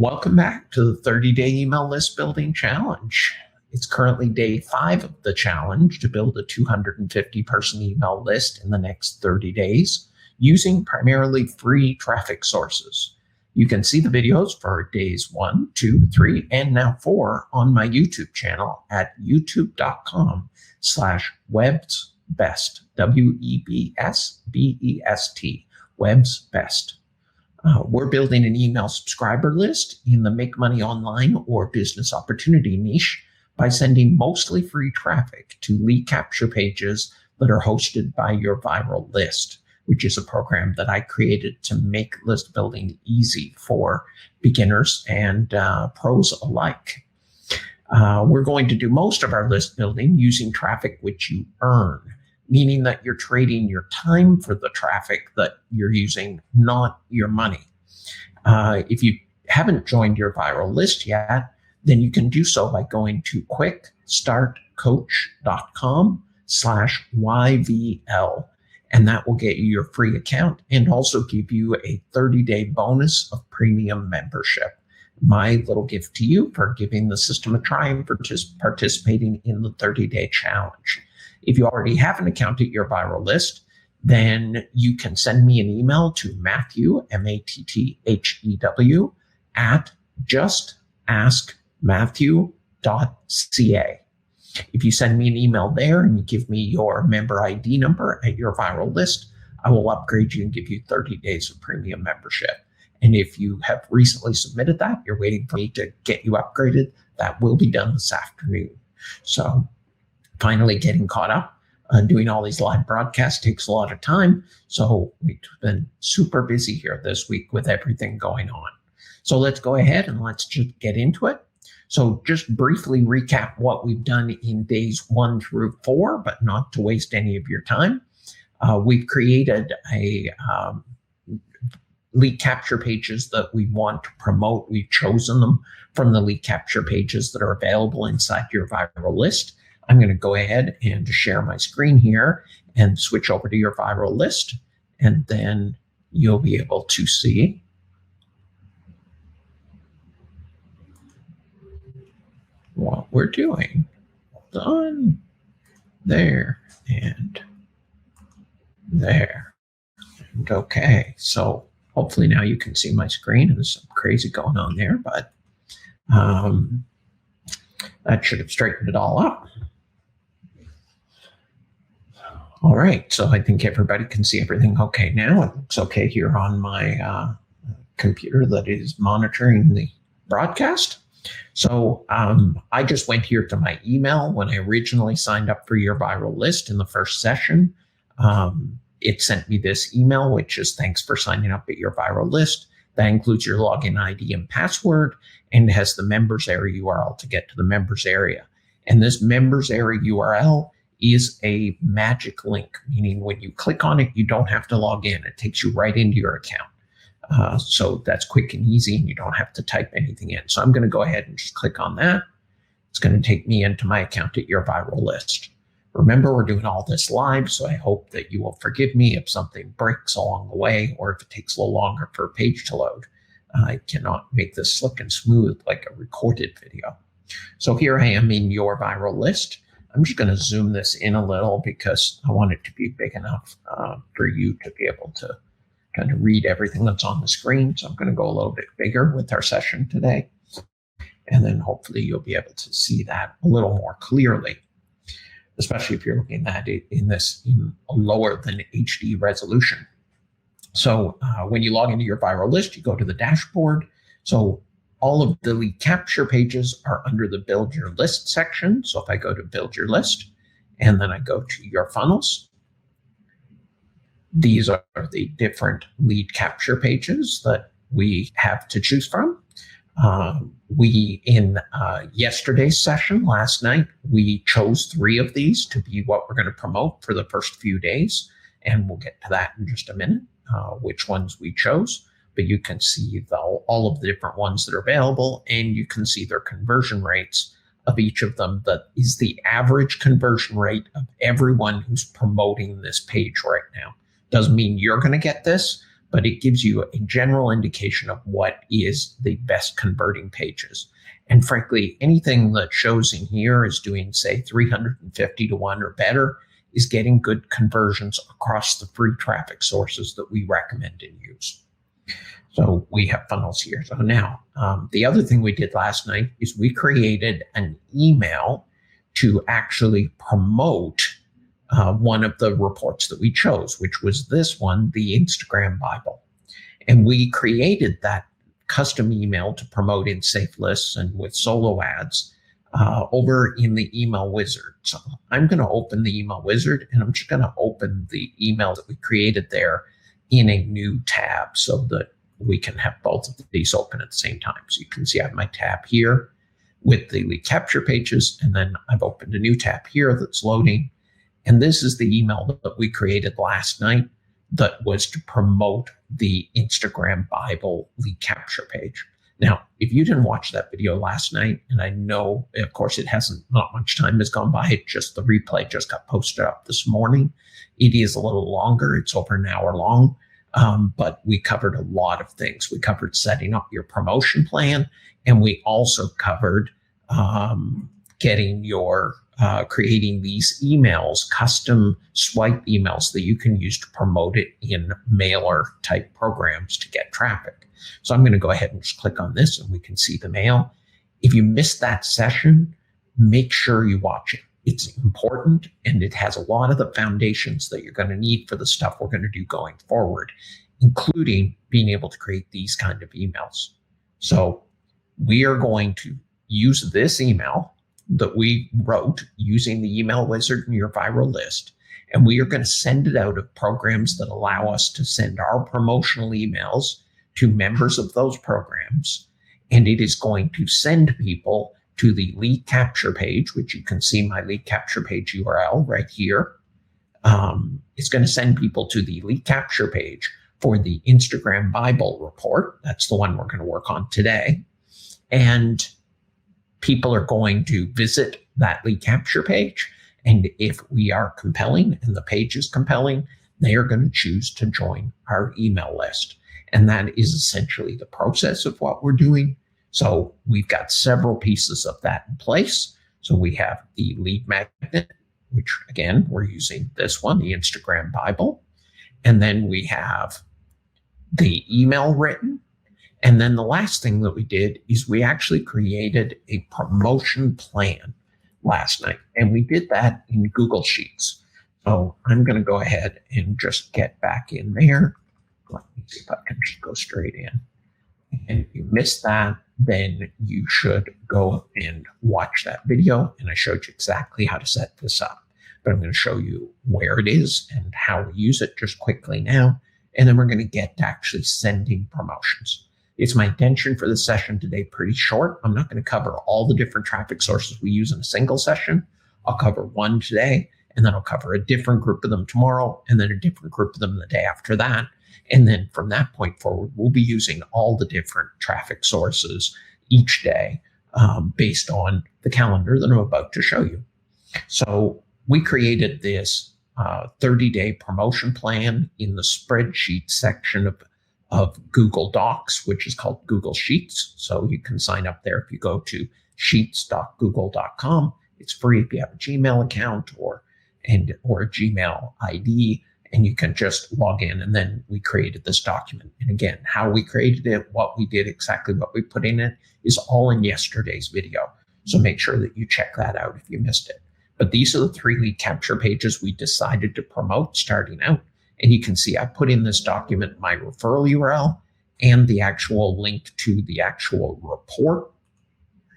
Welcome back to the 30-Day Email List Building Challenge. It's currently day 5 of the challenge to build a 250-person email list in the next 30 days using primarily free traffic sources. You can see the videos for days 1, 2, 3, and now 4 on my YouTube channel at youtube.com/websbest, WEBSBEST, websbest. We're building an email subscriber list in the Make Money Online or Business Opportunity niche by sending mostly free traffic to lead capture pages that are hosted by your viral list, which is a program that I created to make list building easy for beginners and pros alike. We're going to do most of our list building using traffic which you earn, meaning that you're trading your time for the traffic that you're using, not your money. If you haven't joined your viral list yet, then you can do so by going to quickstartcoach.com/YVL, and that will get you your free account and also give you a 30-day bonus of premium membership. My little gift to you for giving the system a try and participating in the 30-day challenge. If you already have an account at your viral list, then you can send me an email to Matthew, MATTHEW, at justaskmatthew.ca. If you send me an email there and you give me your member ID number at your viral list, I will upgrade you and give you 30 days of premium membership. And if you have recently submitted that, you're waiting for me to get you upgraded, that will be done this afternoon. So finally getting caught up. Doing all these live broadcasts takes a lot of time. So we've been super busy here this week with everything going on. So let's go ahead and let's just get into it. So just briefly recap what we've done in days 1 through 4, but not to waste any of your time. We've created a lead capture pages that we want to promote. We've chosen them from the lead capture pages that are available inside your viral list. I'm going to go ahead and share my screen here and switch over to your viral list, and then you'll be able to see what we're doing. Hold on. There and there. And okay, so hopefully now you can see my screen. There's some crazy going on there, but that should have straightened it all up. All right, so I think everybody can see everything okay now. It looks okay here on my computer that is monitoring the broadcast. So I just went here to my email when I originally signed up for your viral list in the first session. It sent me this email, which is thanks for signing up at your viral list. That includes your login ID and password, and has the members area URL to get to the members area. And this members area URL is a magic link, meaning when you click on it, you don't have to log in. It takes you right into your account. So that's quick and easy, and you don't have to type anything in. So I'm going to go ahead and just click on that. It's going to take me into my account at your viral list. Remember, we're doing all this live, so I hope that you will forgive me if something breaks along the way or if it takes a little longer for a page to load. I cannot make this slick and smooth like a recorded video. So here I am in your viral list. I'm just going to zoom this in a little because I want it to be big enough for you to be able to kind of read everything that's on the screen. So I'm going to go a little bit bigger with our session today. And then hopefully you'll be able to see that a little more clearly, especially if you're looking at it in a lower than HD resolution. So when you log into your viral list, you go to the dashboard. So all of the lead capture pages are under the Build Your List section. So if I go to Build Your List, and then I go to Your Funnels, these are the different lead capture pages that we have to choose from. In yesterday's session, last night, we chose 3 of these to be what we're going to promote for the first few days. And we'll get to that in just a minute, which ones we chose. But you can see all of the different ones that are available, and you can see their conversion rates of each of them. That is the average conversion rate of everyone who's promoting this page right now. Doesn't mean you're going to get this, but it gives you a general indication of what is the best converting pages. And frankly, anything that shows in here is doing, say, 350 to 1 or better is getting good conversions across the free traffic sources that we recommend and use. So we have funnels here. So now, the other thing we did last night is we created an email to actually promote one of the reports that we chose, which was this one, the Instagram Bible. And we created that custom email to promote in safe lists and with solo ads over in the email wizard. So I'm going to open the email wizard, and I'm just going to open the email that we created there in a new tab so that we can have both of these open at the same time. So you can see I have my tab here with the lead capture pages, and then I've opened a new tab here that's loading. And this is the email that we created last night that was to promote the Instagram Bible lead capture page. Now, if you didn't watch that video last night, and I know, of course, not much time has gone by, the replay just got posted up this morning. It is a little longer. It's over an hour long. But we covered a lot of things. We covered setting up your promotion plan, and we also covered creating these emails, custom swipe emails that you can use to promote it in mailer type programs to get traffic. So I'm going to go ahead and just click on this, and we can see the mail. If you missed that session, make sure you watch it. It's important, and it has a lot of the foundations that you're going to need for the stuff we're going to do going forward, including being able to create these kind of emails. So we are going to use this email that we wrote using the email wizard in your viral list, and we are going to send it out of programs that allow us to send our promotional emails to members of those programs. And it is going to send people to the lead capture page, which you can see my lead capture page URL right here. It's going to send people to the lead capture page for the Instagram Bible report. That's the one we're going to work on today. And people are going to visit that lead capture page. And if we are compelling and the page is compelling, they are going to choose to join our email list. And that is essentially the process of what we're doing. So we've got several pieces of that in place. So we have the lead magnet, which again, we're using this one, the Instagram Bible. And then we have the email written. And then the last thing that we did is we actually created a promotion plan last night. And we did that in Google Sheets. So I'm going to go ahead and just get back in there. Let me see if I can just go straight in. And if you missed that, then you should go and watch that video. And I showed you exactly how to set this up. But I'm going to show you where it is and how we use it just quickly now. And then we're going to get to actually sending promotions. It's my intention for the session today pretty short. I'm not going to cover all the different traffic sources we use in a single session. I'll cover one today, and then I'll cover a different group of them tomorrow, and then a different group of them the day after that. And then from that point forward, we'll be using all the different traffic sources each day based on the calendar that I'm about to show you. So we created this 30-day promotion plan in the spreadsheet section of Google Docs, which is called Google Sheets. So you can sign up there if you go to sheets.google.com. It's free if you have a Gmail account or a Gmail ID, and you can just log in. And then we created this document. And again, how we created it, what we did, exactly what we put in it is all in yesterday's video. So make sure that you check that out if you missed it. But these are the 3 lead capture pages we decided to promote starting out. And you can see I put in this document my referral URL and the actual link to the actual report.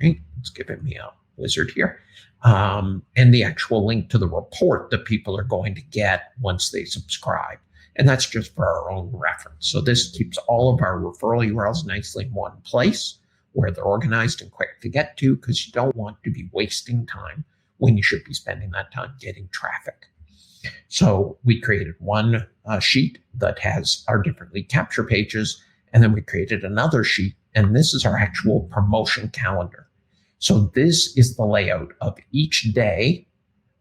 Right? It's giving me a wizard here. And the actual link to the report that people are going to get once they subscribe. And that's just for our own reference. So this keeps all of our referral URLs nicely in one place where they're organized and quick to get to, because you don't want to be wasting time when you should be spending that time getting traffic. So we created one sheet that has our different lead capture pages, and then we created another sheet, and this is our actual promotion calendar. So this is the layout of each day,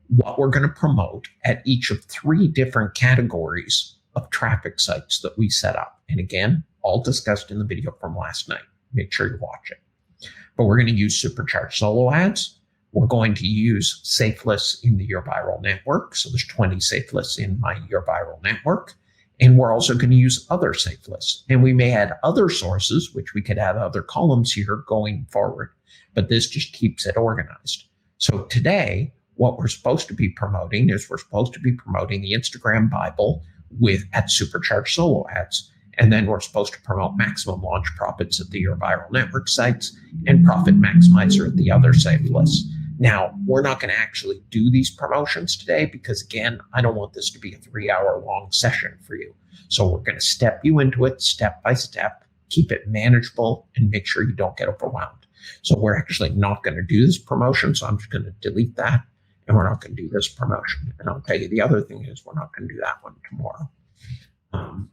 what we're going to promote at each of 3 different categories of traffic sites that we set up. And again, all discussed in the video from last night. Make sure you watch it. But we're going to use Supercharged solo ads. We're going to use safe lists in the Your Viral network. So there's 20 safe lists in my Your Viral network. And we're also going to use other safe lists. And we may add other sources, which we could add other columns here going forward. But this just keeps it organized. So today, what we're supposed to be promoting is we're supposed to be promoting the Instagram Bible at Supercharged solo ads. And then we're supposed to promote maximum launch profits at the Your Viral network sites and Profit Maximizer at the other safe lists. Now, we're not going to actually do these promotions today because, again, I don't want this to be a 3-hour long session for you. So we're going to step you into it step by step, keep it manageable, and make sure you don't get overwhelmed. So we're actually not going to do this promotion. So I'm just going to delete that, and we're not going to do this promotion. And I'll tell you the other thing is we're not going to do that one tomorrow.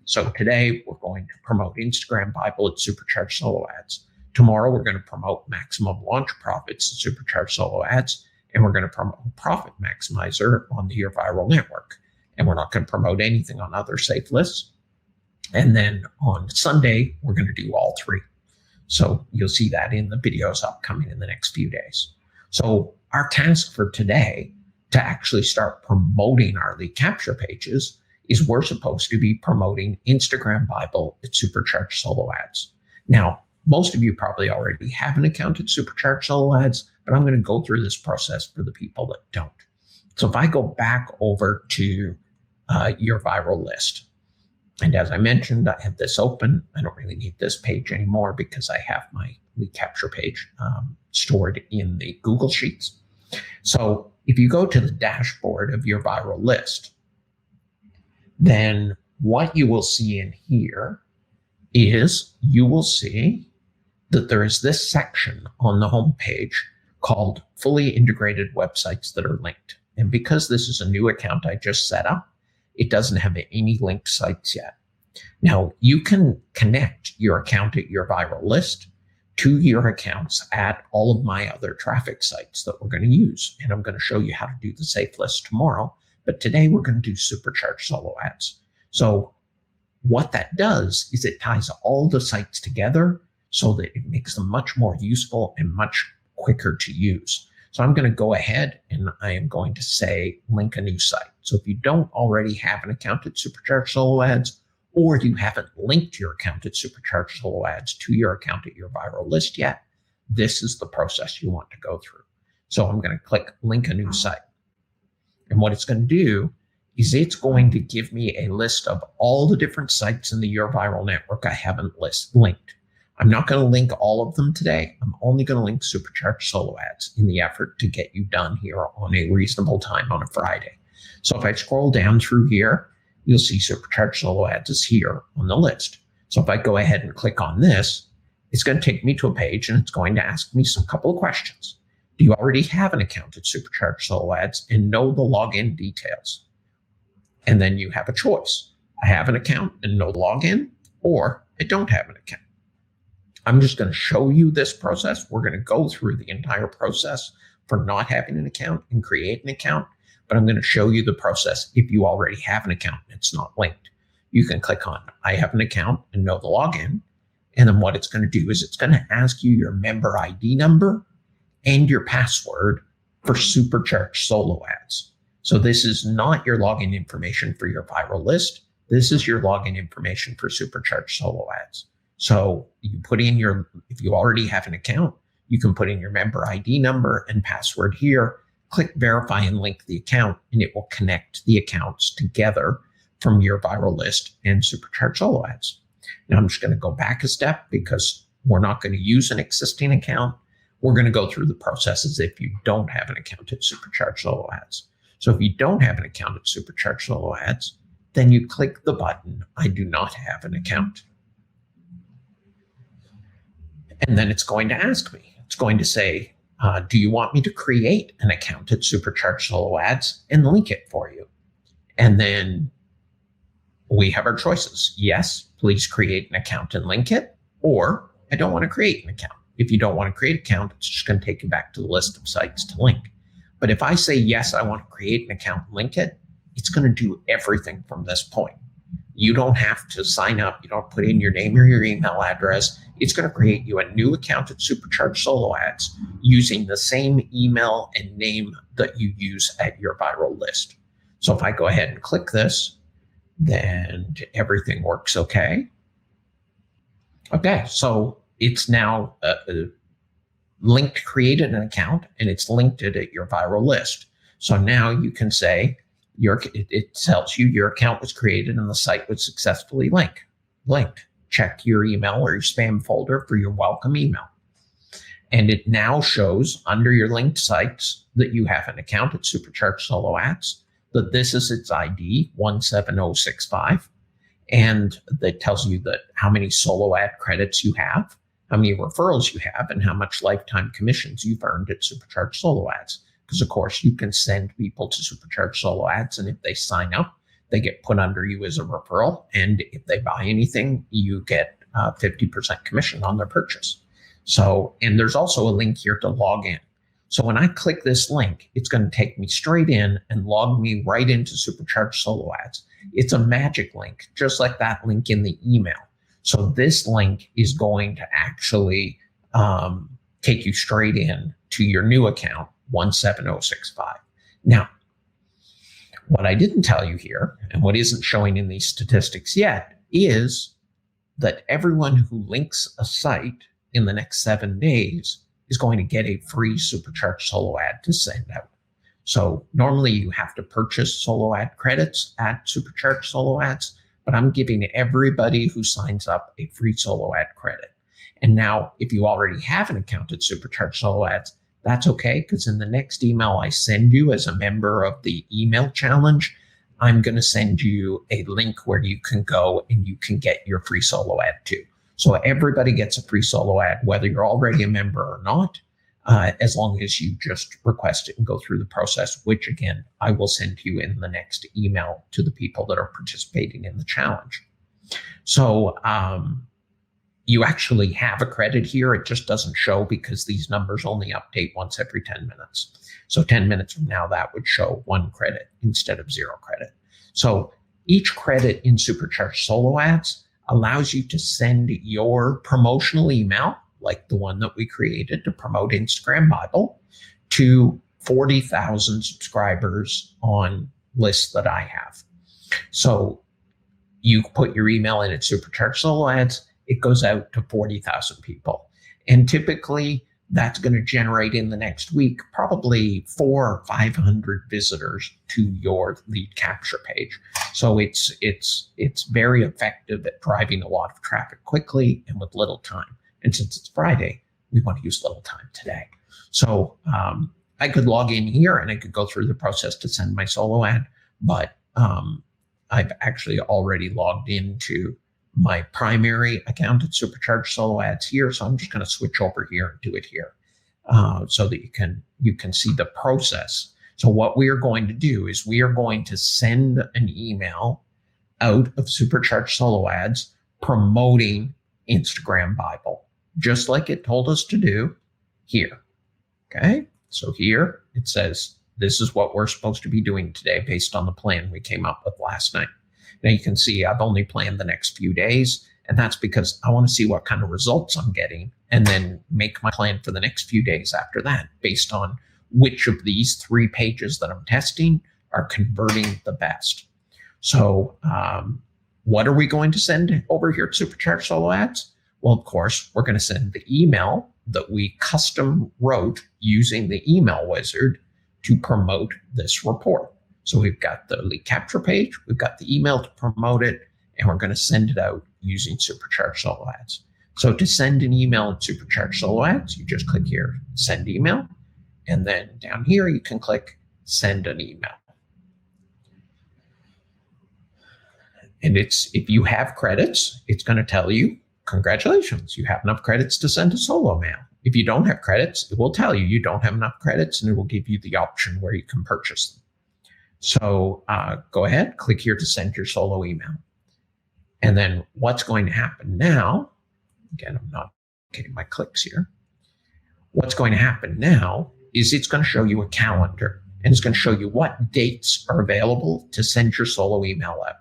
So today we're going to promote Instagram Bible at Supercharged solo ads. Tomorrow we're going to promote maximum launch profits at Supercharged solo ads, and we're going to promote Profit Maximizer on the Your Viral network. And we're not going to promote anything on other safe lists. And then on Sunday, we're going to do all three. So you'll see that in the videos upcoming in the next few days. So our task for today to actually start promoting our lead capture pages is we're supposed to be promoting Instagram Bible at Supercharged solo ads. Now, most of you probably already have an account at Supercharged solo ads, but I'm going to go through this process for the people that don't. So if I go back over to Your Viral list, and as I mentioned, I have this open. I don't really need this page anymore because I have my lead capture page stored in the Google Sheets. So if you go to the dashboard of Your Viral list, then what you will see in here is you will see that there is this section on the home page called Fully Integrated Websites that are linked. And because this is a new account I just set up, it doesn't have any linked sites yet. Now, you can connect your account at Your Viral list to your accounts at all of my other traffic sites that we're going to use. And I'm going to show you how to do the safe list tomorrow. But today we're going to do Supercharged solo ads. So what that does is it ties all the sites together so that it makes them much more useful and much quicker to use. So I'm going to go ahead and I am going to say link a new site. So if you don't already have an account at Supercharged solo ads, or you haven't linked your account at Supercharged solo ads to your account at Your Viral list yet, this is the process you want to go through. So I'm going to click link a new site. And what it's going to do is it's going to give me a list of all the different sites in the Your Viral network I haven't linked. I'm not going to link all of them today. I'm only going to link Supercharged solo ads in the effort to get you done here on a reasonable time on a Friday. So if I scroll down through here, you'll see Supercharged solo ads is here on the list. So if I go ahead and click on this, it's going to take me to a page and it's going to ask me some couple of questions. Do you already have an account at Supercharged solo ads and know the login details? And then you have a choice. I have an account and no login, or I don't have an account. I'm just going to show you this process. We're going to go through the entire process for not having an account and create an account, but I'm going to show you the process if you already have an account and it's not linked. You can click on I have an account and know the login. And then what it's going to do is it's going to ask you your member ID number and your password for Supercharged solo ads. So this is not your login information for Your Viral list. This is your login information for Supercharged solo ads. So you put in if you already have an account, you can put in your member ID number and password here, click verify and link the account, and it will connect the accounts together from Your Viral list and Supercharged solo ads. Now I'm just going to go back a step because we're not going to use an existing account. We're going to go through the processes if you don't have an account at Supercharged solo ads. So if you don't have an account at Supercharged solo ads, then you click the button, I do not have an account. And then it's going to ask me, it's going to say, do you want me to create an account at Supercharged solo ads and link it for you? And then we have our choices. Yes, please create an account and link it, or I don't want to create an account. If you don't want to create an account, it's just going to take you back to the list of sites to link. But if I say, yes, I want to create an account and link it, it's going to do everything from this point. You don't have to sign up. You don't put in your name or your email address. It's going to create you a new account at Supercharged Solo Ads using the same email and name that you use at your viral list. So if I go ahead and click this, then everything works okay. Okay, so it's now linked, created an account, and it's linked it at your viral list. So now you can say, it tells you your account was created and the site was successfully linked. Check your email or your spam folder for your welcome email. And it now shows under your linked sites that you have an account at Supercharged Solo Ads, that this is its ID 17065. And that tells you that how many solo ad credits you have, how many referrals you have, and how much lifetime commissions you've earned at Supercharged Solo Ads. Because, of course, you can send people to Supercharged Solo Ads, and if they sign up, they get put under you as a referral. And if they buy anything, you get 50% commission on their purchase. So, and there's also a link here to log in. So when I click this link, it's going to take me straight in and log me right into Supercharged Solo Ads. It's a magic link, just like that link in the email. So this link is going to actually take you straight in to your new account, 17065. Now, what I didn't tell you here, and what isn't showing in these statistics yet, is that everyone who links a site in the next 7 days is going to get a free Supercharged Solo Ad to send out. So normally you have to purchase solo ad credits at Supercharged Solo Ads, but I'm giving everybody who signs up a free solo ad credit. And now, if you already have an account at Supercharged Solo Ads, that's okay, because in the next email I send you as a member of the email challenge, I'm going to send you a link where you can go and you can get your free solo ad too. So everybody gets a free solo ad, whether you're already a member or not, as long as you just request it and go through the process, which again, I will send you in the next email to the people that are participating in the challenge. So you actually have a credit here. It just doesn't show because these numbers only update once every 10 minutes. So 10 minutes from now, that would show 1 credit instead of 0 credit. So each credit in Supercharged Solo Ads allows you to send your promotional email, like the one that we created to promote Instagram Bible, to 40,000 subscribers on lists that I have. So you put your email in at Supercharged Solo Ads, it goes out to 40,000 people. And typically that's going to generate in the next week probably 400 or 500 visitors to your lead capture page. So it's very effective at driving a lot of traffic quickly and with little time. And since it's Friday, we want to use little time today. So I could log in here and I could go through the process to send my solo ad, but I've actually already logged into my primary account at Supercharged Solo Ads here. So I'm just going to switch over here and do it here so that you can see the process. So what we are going to do is we are going to send an email out of Supercharged Solo Ads promoting Instagram Bible, just like it told us to do here. Okay. So here it says, this is what we're supposed to be doing today based on the plan we came up with last night. Now you can see I've only planned the next few days, and that's because I want to see what kind of results I'm getting and then make my plan for the next few days after that based on which of these 3 pages that I'm testing are converting the best. So what are we going to send over here at Supercharged Solo Ads? Well, of course, we're going to send the email that we custom wrote using the email wizard to promote this report. So we've got the lead capture page, we've got the email to promote it, and we're going to send it out using Supercharged Solo Ads. So to send an email at Supercharged Solo Ads, you just click here, send email, and then down here you can click send an email. And if you have credits, it's going to tell you, congratulations, you have enough credits to send a solo mail. If you don't have credits, it will tell you you don't have enough credits, and it will give you the option where you can purchase them. So go ahead, click here to send your solo email. And then what's going to happen now, again, I'm not getting my clicks here. What's going to happen now is it's going to show you a calendar, and it's going to show you what dates are available to send your solo email out.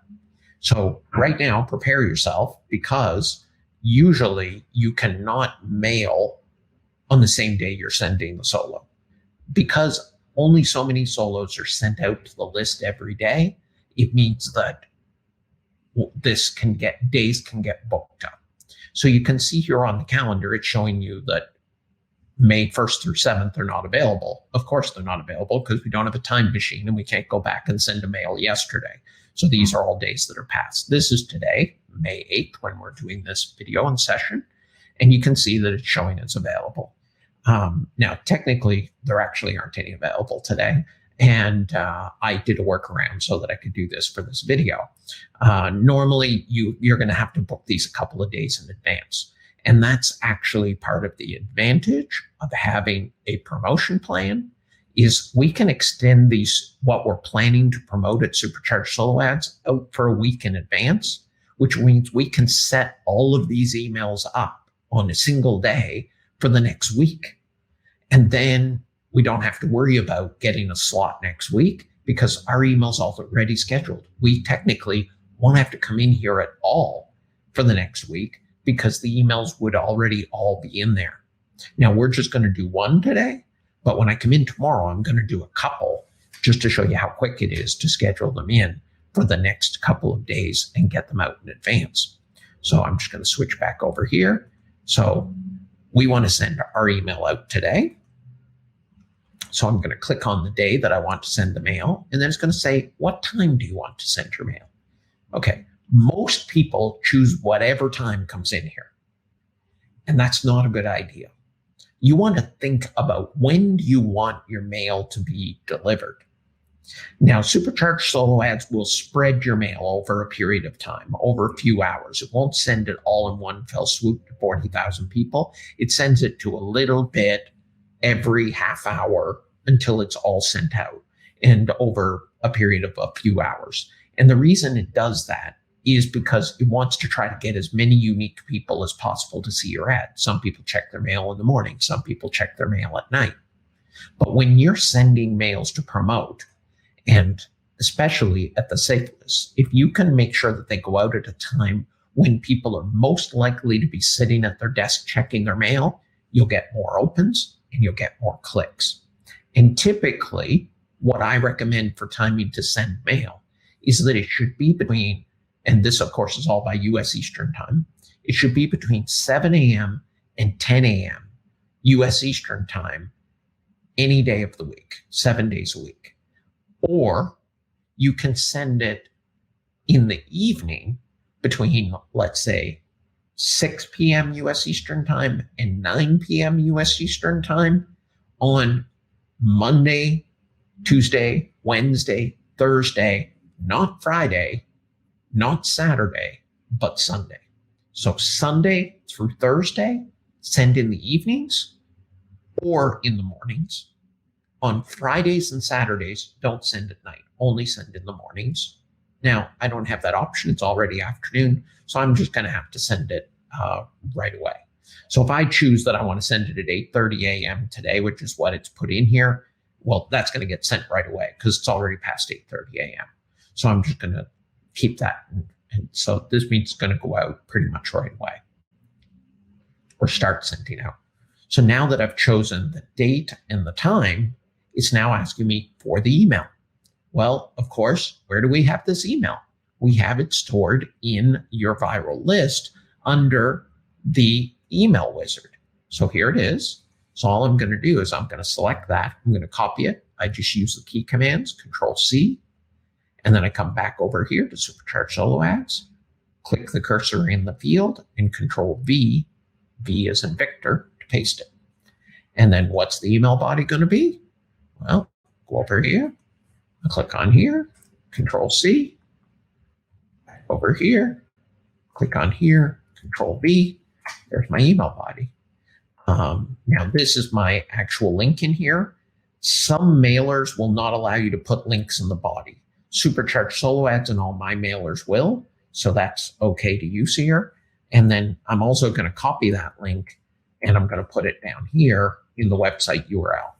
So right now, prepare yourself, because usually you cannot mail on the same day you're sending the solo, because only so many solos are sent out to the list every day. It means that days can get booked up. So you can see here on the calendar, it's showing you that May 1st through 7th are not available. Of course, they're not available because we don't have a time machine and we can't go back and send a mail yesterday. So these are all days that are past. This is today, May 8th, when we're doing this video and session. And you can see that it's showing it's available. Now, technically, there actually aren't any available today. And I did a workaround so that I could do this for this video. Normally, you're going to have to book these a couple of days in advance. And that's actually part of the advantage of having a promotion plan, is we can extend these, what we're planning to promote at Supercharged Solo Ads, out for a week in advance, which means we can set all of these emails up on a single day for the next week. And then we don't have to worry about getting a slot next week because our email's already scheduled. We technically won't have to come in here at all for the next week because the emails would already all be in there. Now, we're just going to do one today, but when I come in tomorrow, I'm going to do a couple just to show you how quick it is to schedule them in for the next couple of days and get them out in advance. So I'm just going to switch back over here. So we want to send our email out today. So I'm going to click on the day that I want to send the mail, and then it's going to say, what time do you want to send your mail? Okay, most people choose whatever time comes in here, and that's not a good idea. You want to think about, when do you want your mail to be delivered? Now, Supercharged Solo Ads will spread your mail over a period of time, over a few hours. It won't send it all in one fell swoop to 40,000 people. It sends it to a little bit every half hour until it's all sent out, and over a period of a few hours. And the reason it does that is because it wants to try to get as many unique people as possible to see your ad. Some people check their mail in the morning. Some people check their mail at night. But when you're sending mails to promote, and especially at the safe list, if you can make sure that they go out at a time when people are most likely to be sitting at their desk checking their mail, you'll get more opens and you'll get more clicks. And typically, what I recommend for timing to send mail is that it should be between, and this of course is all by US Eastern time, it should be between 7 a.m. and 10 a.m. US Eastern time any day of the week, 7 days a week. Or you can send it in the evening between, let's say, 6 p.m. US Eastern time and 9 p.m. US Eastern time on Monday, Tuesday, Wednesday, Thursday, not Friday, not Saturday, but Sunday. So Sunday through Thursday, send in the evenings or in the mornings. On Fridays and Saturdays, don't send at night, only send in the mornings. Now, I don't have that option. It's already afternoon, so I'm just going to have to send it right away. So if I choose that I want to send it at 8:30 a.m. today, which is what it's put in here, well, that's going to get sent right away because it's already past 8:30 a.m. So I'm just going to keep that. And so this means it's going to go out pretty much right away, or start sending out. So now that I've chosen the date and the time, it's now asking me for the email. Well, of course, where do we have this email? We have it stored in your viral list under the email wizard. So here it is. So all I'm going to do is I'm going to select that. I'm going to copy it. I just use the key commands, Control-C, and then I come back over here to Supercharged Solo Ads, click the cursor in the field, and Control-V, V as in Victor, to paste it. And then what's the email body going to be? Well, go over here, I'll click on here, Control-C, back over here, click on here, Control-V, there's my email body. Now, this is my actual link in here. Some mailers will not allow you to put links in the body. Supercharged Solo Ads and all my mailers will, so that's okay to use here. And then I'm also going to copy that link and I'm going to put it down here in the website URL.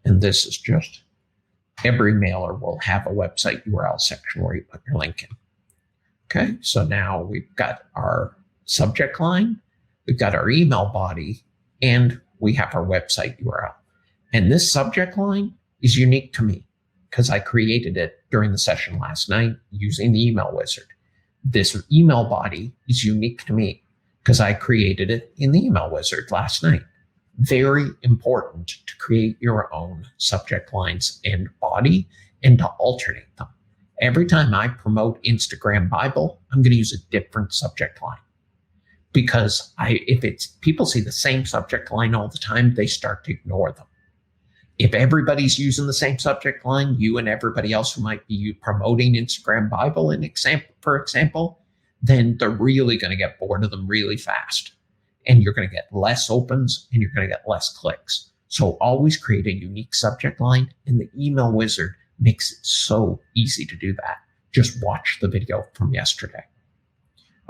And this is just, every mailer will have a website URL section where you put your link in. Okay, so now we've got our subject line, we've got our email body, and we have our website URL. And this subject line is unique to me because I created it during the session last night using the email wizard. This email body is unique to me because I created it in the email wizard last night. Very important to create your own subject lines and body and to alternate them. Every time I promote Instagram Bible, I'm going to use a different subject line because if it's people see the same subject line all the time, they start to ignore them. If everybody's using the same subject line, you and everybody else who might be promoting Instagram Bible, for example, then they're really going to get bored of them really fast. And you're going to get less opens and you're going to get less clicks. So always create a unique subject line, and the email wizard makes it so easy to do that. Just watch the video from yesterday.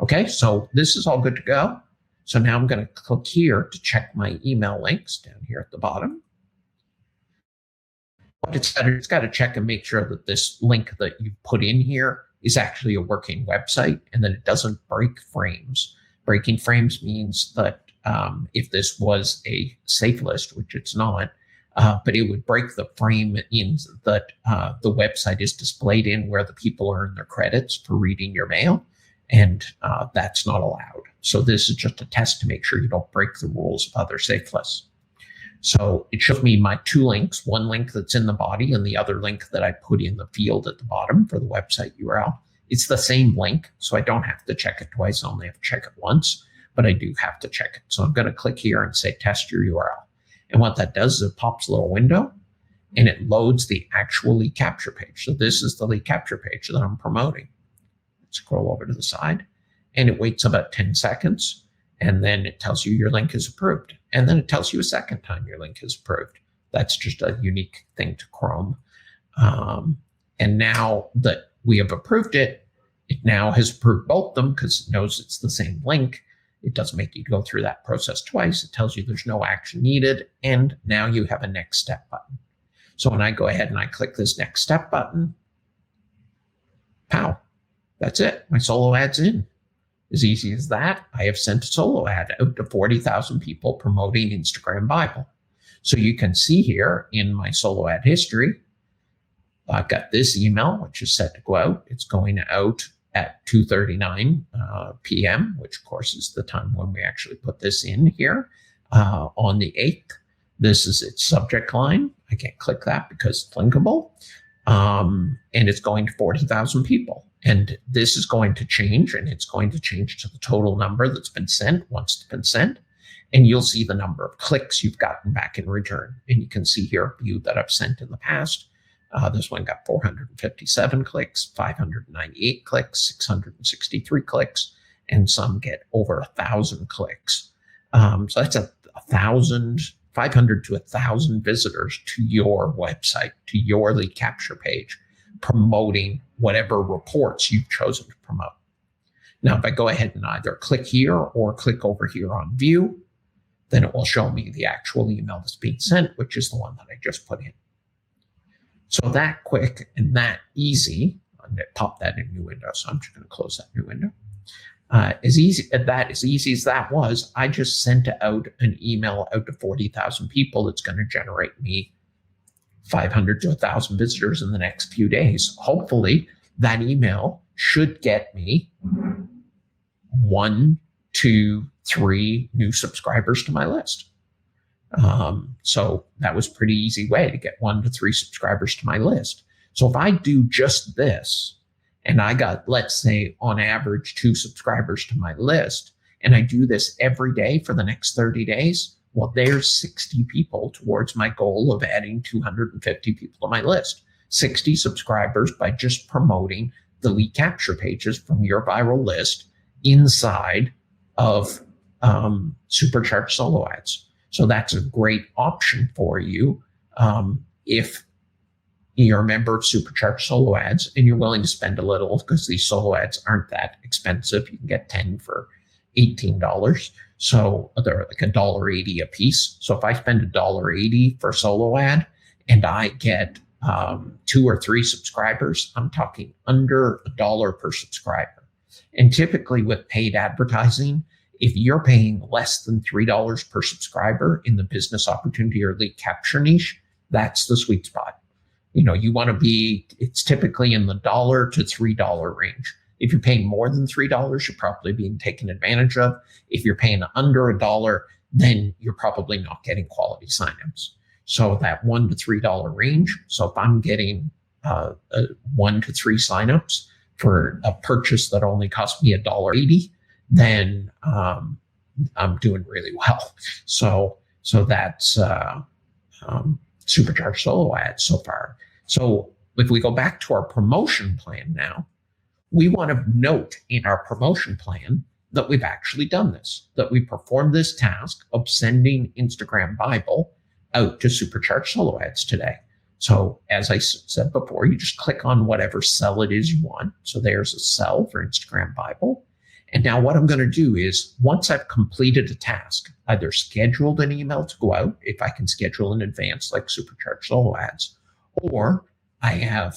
Okay, so this is all good to go. So now I'm going to click here to check my email links down here at the bottom. But it's got to check and make sure that this link that you put in here is actually a working website and that it doesn't break frames. Breaking frames means that if this was a safe list, which it's not, but it would break the frame in that the website is displayed in where the people earn their credits for reading your mail, and that's not allowed. So this is just a test to make sure you don't break the rules of other safe lists. So it shows me my two links, one link that's in the body and the other link that I put in the field at the bottom for the website URL. It's the same link, so I don't have to check it twice. I only have to check it once, but I do have to check it. So I'm going to click here and say test your URL. And what that does is it pops a little window and it loads the actual lead capture page. So this is the lead capture page that I'm promoting. Scroll over to the side and it waits about 10 seconds. And then it tells you your link is approved. And then it tells you a second time your link is approved. That's just a unique thing to Chrome. And now that we have approved it, it now has approved both of them because it knows it's the same link. It doesn't make you go through that process twice. It tells you there's no action needed. And now you have a next step button. So when I go ahead and I click this next step button, pow, that's it. My solo ad's in. As easy as that, I have sent a solo ad out to 40,000 people promoting Instagram Bible. So you can see here in my solo ad history, I've got this email, which is set to go out. It's going out at 2:39 p.m., which of course is the time when we actually put this in here on the 8th. This is its subject line. I can't click that because it's linkable. And it's going to 40,000 people. And this is going to change, and it's going to change to the total number that's been sent once it's been sent. And you'll see the number of clicks you've gotten back in return. And you can see here a few that I've sent in the past. This one got 457 clicks, 598 clicks, 663 clicks, and some get over 1,000 clicks. So that's 500 to 1,000 visitors to your website, to your lead capture page, promoting whatever reports you've chosen to promote. Now, if I go ahead and either click here or click over here on view, then it will show me the actual email that's being sent, which is the one that I just put in. So that quick and that easy, I'm going to pop that in a new window. So I'm just going to close that new window. As easy as that was, I just sent out an email out to 40,000 people that's going to generate me 500 to 1,000 visitors in the next few days. Hopefully, that email should get me 1, 2, 3 new subscribers to my list. So that was a pretty easy way to get 1 to 3 subscribers to my list. So if I do just this, and I got, let's say, on average, 2 subscribers to my list, and I do this every day for the next 30 days, well, there's 60 people towards my goal of adding 250 people to my list. 60 subscribers by just promoting the lead capture pages from your viral list inside of Supercharged solo ads. So that's a great option for you if you're a member of Supercharged solo ads and you're willing to spend a little, because these solo ads aren't that expensive. You can get 10 for $18. So they're like $1.80 a piece. So if I spend $1.80 for a solo ad and I get 2 or 3 subscribers, I'm talking under $1 per subscriber. And typically with paid advertising, if you're paying less than $3 per subscriber in the business opportunity or lead capture niche, that's the sweet spot. You want to be, it's typically in the $1 to $3 range. If you're paying more than $3, you're probably being taken advantage of. If you're paying under $1, then you're probably not getting quality signups. So that $1 to $3 range. So if I'm getting 1 to 3 signups for a purchase that only cost me $1.80, then I'm doing really well. So that's Supercharged solo ads so far. So if we go back to our promotion plan now, we want to note in our promotion plan that we've actually done this, that we performed this task of sending Instagram Bible out to Supercharged solo ads today. So as I said before, you just click on whatever cell it is you want. So there's a cell for Instagram Bible. And now what I'm going to do is, once I've completed a task, either scheduled an email to go out, if I can schedule in advance, like Supercharged solo ads, or I have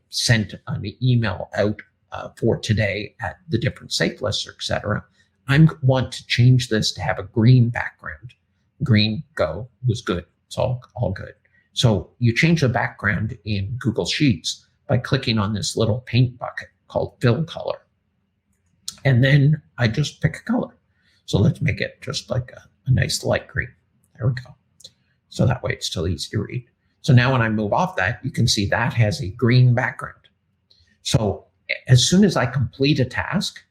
sent an email out for today at the different safe lists, etc. I want to change this to have a green background. Green was good. It's all good. So you change the background in Google Sheets by clicking on this little paint bucket called Fill Color. And then I just pick a color. So let's make it just like a nice light green. There we go. So that way it's still easy to read. So now when I move off that, you can see that has a green background. So as soon as I complete a task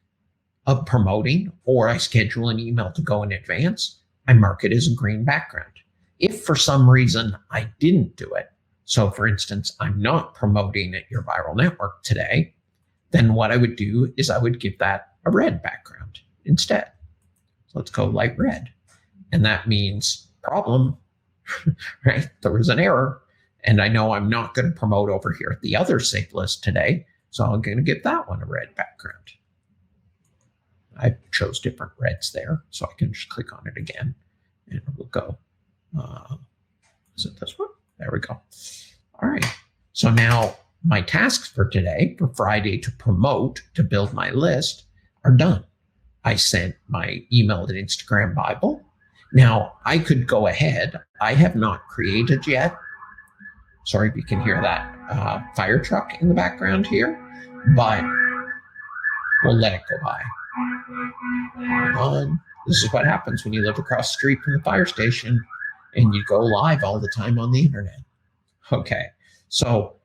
of promoting, or I schedule an email to go in advance, I mark it as a green background. If for some reason I didn't do it, so for instance, I'm not promoting at Your Viral Network today, then what I would do is I would give that a red background instead. So let's go light red. And that means problem, right? There was an error. And I know I'm not going to promote over here at the other safe list today. So I'm going to give that one a red background. I chose different reds there. So I can just click on it again. And we'll go. Is it this one? There we go. All right. So now my tasks for today, for Friday to promote, to build my list, are done. I sent my email to Instagram Bible. Now I could go ahead. I have not created yet. Sorry if you can hear that fire truck in the background here, but we'll let it go by. Hold on. This is what happens when you live across the street from the fire station and you go live all the time on the internet. Okay, so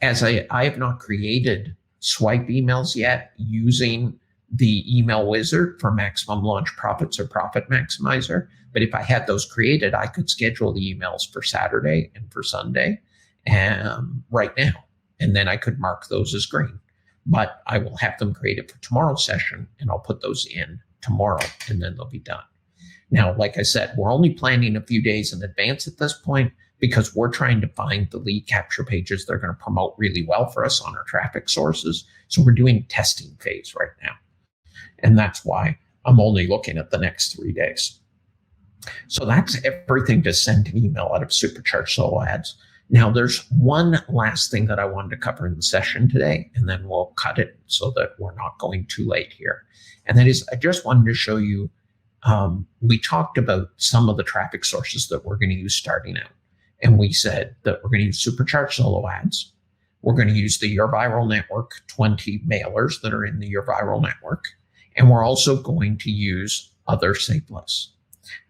as I have not created swipe emails yet using the email wizard for maximum launch profits or profit maximizer. But if I had those created, I could schedule the emails for Saturday and for Sunday right now. And then I could mark those as green. But I will have them created for tomorrow's session, and I'll put those in tomorrow, and then they'll be done. Now, like I said, we're only planning a few days in advance at this point because we're trying to find the lead capture pages that are going to promote really well for us on our traffic sources. So we're doing testing phase right now. And that's why I'm only looking at the next 3 days. So that's everything to send an email out of Supercharged solo ads. Now, there's one last thing that I wanted to cover in the session today, and then we'll cut it so that we're not going too late here. And that is, I just wanted to show you, we talked about some of the traffic sources that we're going to use starting out. And we said that we're going to use Supercharged solo ads. We're going to use the Your Viral Network 20 mailers that are in the Your Viral Network. And we're also going to use other safe lists.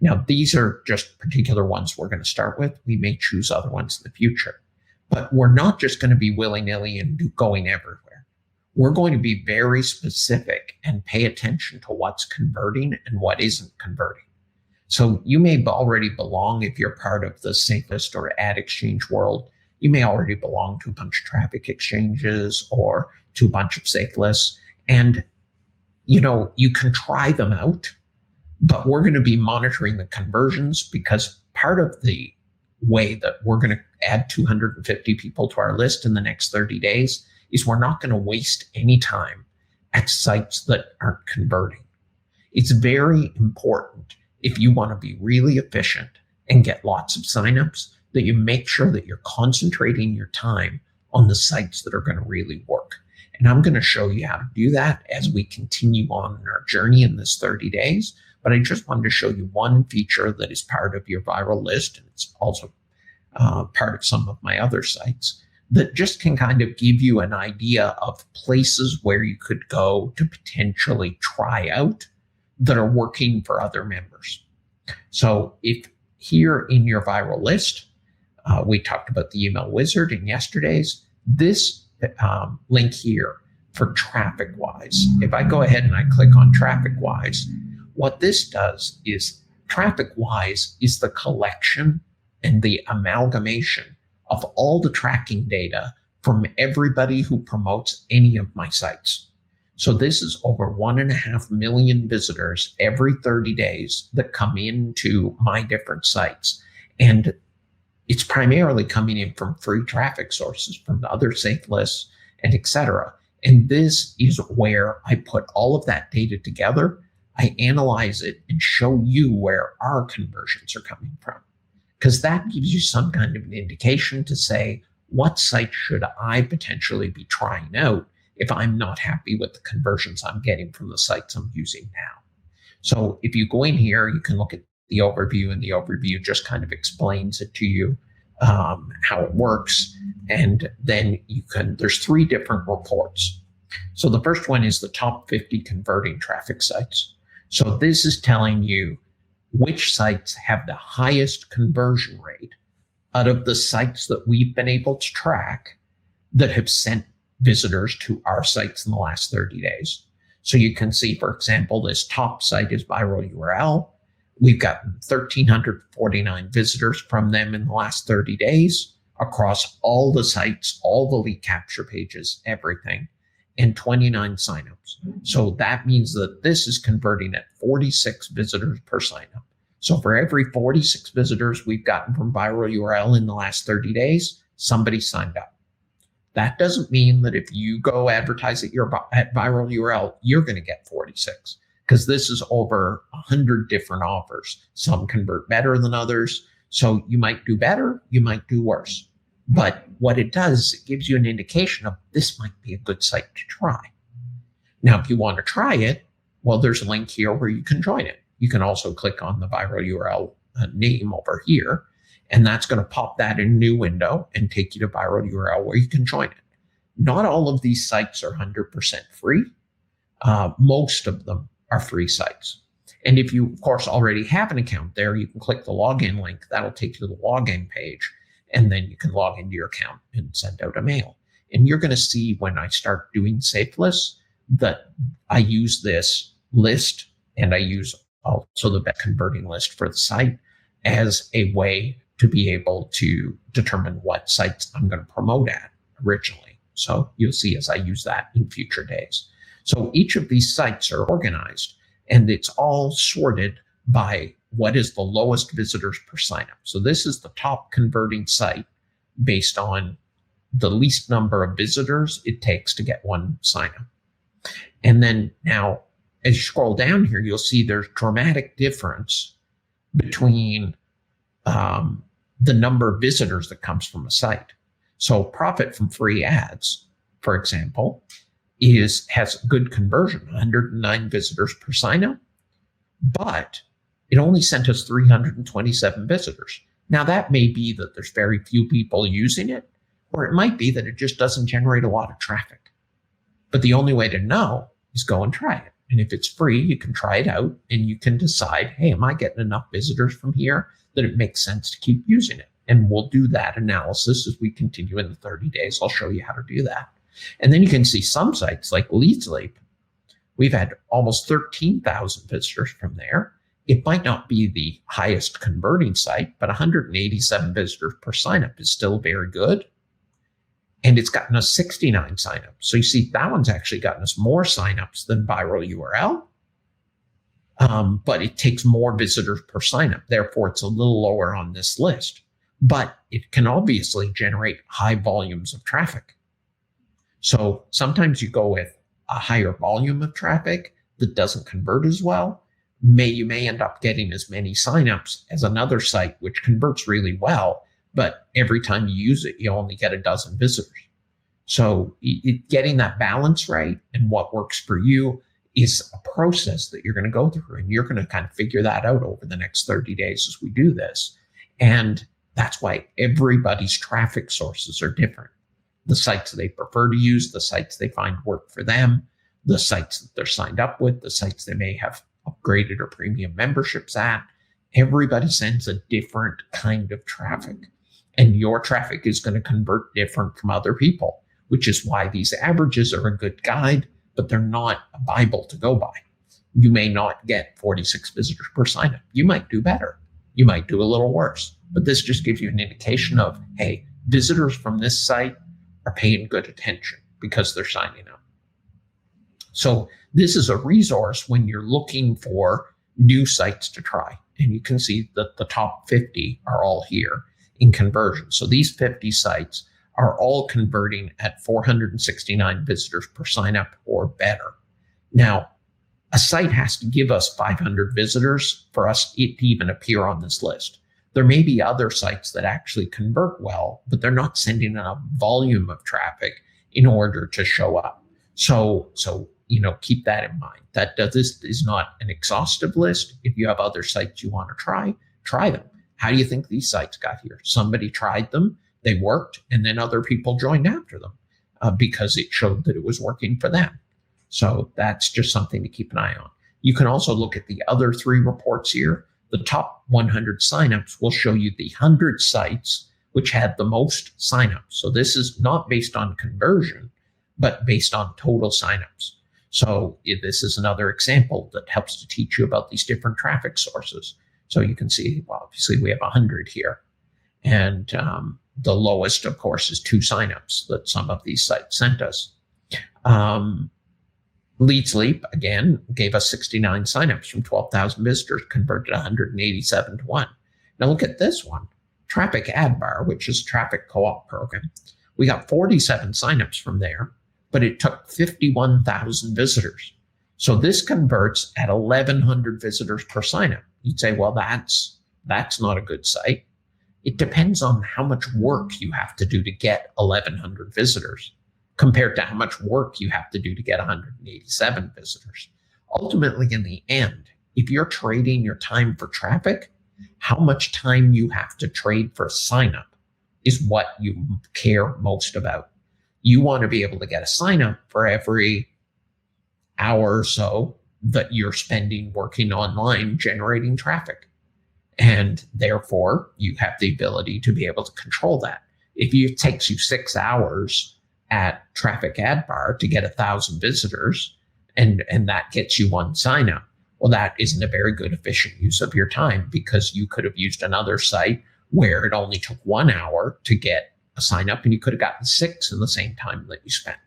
Now, these are just particular ones we're going to start with. We may choose other ones in the future. But we're not just going to be willy-nilly and going everywhere. We're going to be very specific and pay attention to what's converting and what isn't converting. So you may already belong, if you're part of the safe list or ad exchange world, you may already belong to a bunch of traffic exchanges or to a bunch of safe lists. And, you know, you can try them out, but we're going to be monitoring the conversions, because part of the way that we're going to add 250 people to our list in the next 30 days is we're not going to waste any time at sites that aren't converting. It's very important, if you want to be really efficient and get lots of signups, that you make sure that you're concentrating your time on the sites that are going to really work. And I'm going to show you how to do that as we continue on our journey in this 30 days. But I just wanted to show you one feature that is part of your viral list. And it's also part of some of my other sites that just can kind of give you an idea of places where you could go to potentially try out that are working for other members. So if here in your viral list, we talked about the email wizard in yesterday's, this link here for TrafficWise. If I go ahead and I click on TrafficWise, what this does is TrafficWise is the collection and the amalgamation of all the tracking data from everybody who promotes any of my sites. So this is over 1.5 million visitors every 30 days that come into my different sites. And it's primarily coming in from free traffic sources, from the other safe lists, and etc. And this is where I put all of that data together. I analyze it and show you where our conversions are coming from, because that gives you some kind of an indication to say, what site should I potentially be trying out if I'm not happy with the conversions I'm getting from the sites I'm using now? So if you go in here, you can look at the overview, and the overview just kind of explains it to you, how it works. And then there's 3 different reports. So the first one is the top 50 converting traffic sites. So this is telling you which sites have the highest conversion rate out of the sites that we've been able to track that have sent visitors to our sites in the last 30 days. So you can see, for example, this top site is Viral URL. We've gotten 1,349 visitors from them in the last 30 days across all the sites, all the lead capture pages, everything, and 29 signups. So that means that this is converting at 46 visitors per signup. So for every 46 visitors we've gotten from Viral URL in the last 30 days, somebody signed up. That doesn't mean that if you go advertise at Viral URL, you're going to get 46, because this is over 100 different offers. Some convert better than others. So you might do better, you might do worse. But what it does is it gives you an indication of this might be a good site to try. Now, if you want to try it, well, there's a link here where you can join it. You can also click on the Viral URL name over here, and that's going to pop that in a new window and take you to Viral URL where you can join it. Not all of these sites are 100% free. Most of them are free sites. And if you, of course, already have an account there, you can click the login link. That'll take you to the login page. And then you can log into your account and send out a mail. And you're going to see when I start doing safe lists that I use this list, and I use also the best converting list for the site as a way to be able to determine what sites I'm going to promote at originally. So you'll see as I use that in future days. So each of these sites are organized, and it's all sorted by what is the lowest visitors per signup. So this is the top converting site based on the least number of visitors it takes to get one signup. And then now, as you scroll down here, you'll see there's dramatic difference between the number of visitors that comes from a site. So profit from free ads, for example, has good conversion, 109 visitors per signup, but it only sent us 327 visitors. Now, that may be that there's very few people using it, or it might be that it just doesn't generate a lot of traffic. But the only way to know is go and try it. And if it's free, you can try it out and you can decide, hey, am I getting enough visitors from here that it makes sense to keep using it? And we'll do that analysis as we continue in the 30 days. I'll show you how to do that. And then you can see some sites like Leadsleep. We've had almost 13,000 visitors from there. It might not be the highest converting site, but 187 visitors per signup is still very good. And it's gotten us 69 signups. So you see, that one's actually gotten us more signups than Viral URL, but it takes more visitors per signup. Therefore, it's a little lower on this list. But it can obviously generate high volumes of traffic. So sometimes you go with a higher volume of traffic that doesn't convert as well. You may end up getting as many signups as another site, which converts really well, but every time you use it, you only get a dozen visitors. So getting that balance right and what works for you is a process that you're going to go through, and you're going to kind of figure that out over the next 30 days as we do this. And that's why everybody's traffic sources are different. The sites they prefer to use, the sites they find work for them, the sites that they're signed up with, the sites they may have upgraded or premium memberships at. Everybody sends a different kind of traffic, and your traffic is going to convert different from other people, which is why these averages are a good guide, but they're not a Bible to go by. You may not get 46 visitors per sign up. You might do better. You might do a little worse, but this just gives you an indication of, hey, visitors from this site are paying good attention because they're signing up. So this is a resource when you're looking for new sites to try. And you can see that the top 50 are all here in conversion. So these 50 sites are all converting at 469 visitors per sign up or better. Now, a site has to give us 500 visitors for us to even appear on this list. There may be other sites that actually convert well, but they're not sending a volume of traffic in order to show up. So keep that in mind. This is not an exhaustive list. If you have other sites you want to try them. How do you think these sites got here? Somebody tried them, they worked, and then other people joined after them because it showed that it was working for them. So that's just something to keep an eye on. You can also look at the other 3 reports here. The top 100 signups will show you the 100 sites which had the most signups. So this is not based on conversion, but based on total signups. So this is another example that helps to teach you about these different traffic sources. So you can see, well, obviously we have 100 here. And the lowest, of course, is 2 signups that some of these sites sent us. Lead Sleep, again, gave us 69 signups from 12,000 visitors, converted 187 to 1. Now look at this one, Traffic Ad Bar, which is a traffic co-op program. We got 47 signups from there, but it took 51,000 visitors. So this converts at 1,100 visitors per signup. You'd say, well, that's not a good site. It depends on how much work you have to do to get 1,100 visitors compared to how much work you have to do to get 187 visitors. Ultimately, in the end, if you're trading your time for traffic, how much time you have to trade for a sign up is what you care most about. You want to be able to get a sign up for every hour or so that you're spending working online generating traffic. And therefore, you have the ability to be able to control that. If it takes you 6 hours at Traffic Ad Bar to get 1,000 visitors, and that gets you 1 sign up, well, that isn't a very good efficient use of your time, because you could have used another site where it only took 1 hour to get a sign up and you could have gotten 6 in the same time that you spent.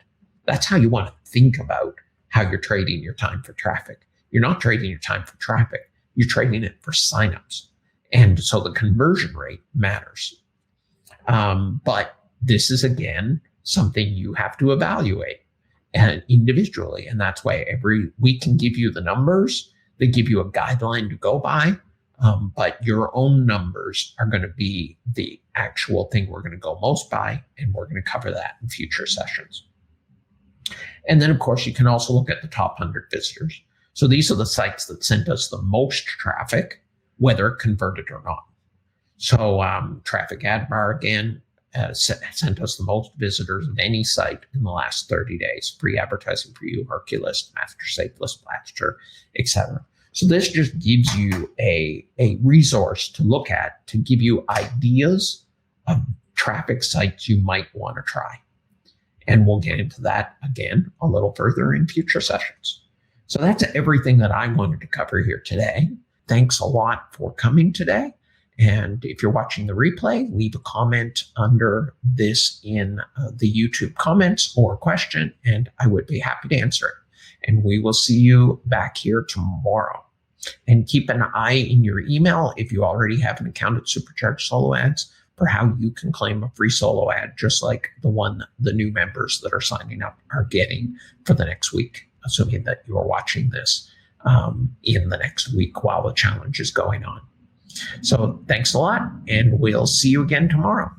That's how you want to think about how you're trading your time for traffic. You're not trading your time for traffic. You're trading it for signups. And so the conversion rate matters. But this is, again, something you have to evaluate individually. And that's why we can give you the numbers. They give you a guideline to go by. But your own numbers are going to be the actual thing we're going to go most by. And we're going to cover that in future sessions. And then, of course, you can also look at the top 100 visitors. So these are the sites that sent us the most traffic, whether converted or not. So Traffic Ad Bar, again, sent us the most visitors of any site in the last 30 days. Free advertising for you, Hercules, Master Safe List, Blaster, etc. So this just gives you a resource to look at to give you ideas of traffic sites you might want to try. And we'll get into that again a little further in future sessions. So that's everything that I wanted to cover here today. Thanks a lot for coming today. And if you're watching the replay, leave a comment under this in the YouTube comments or question, and I would be happy to answer it. And we will see you back here tomorrow. And keep an eye in your email if you already have an account at Supercharged Solo Ads for how you can claim a free solo ad, just like the new members that are signing up are getting for the next week, assuming that you are watching this in the next week while the challenge is going on. So thanks a lot, and we'll see you again tomorrow.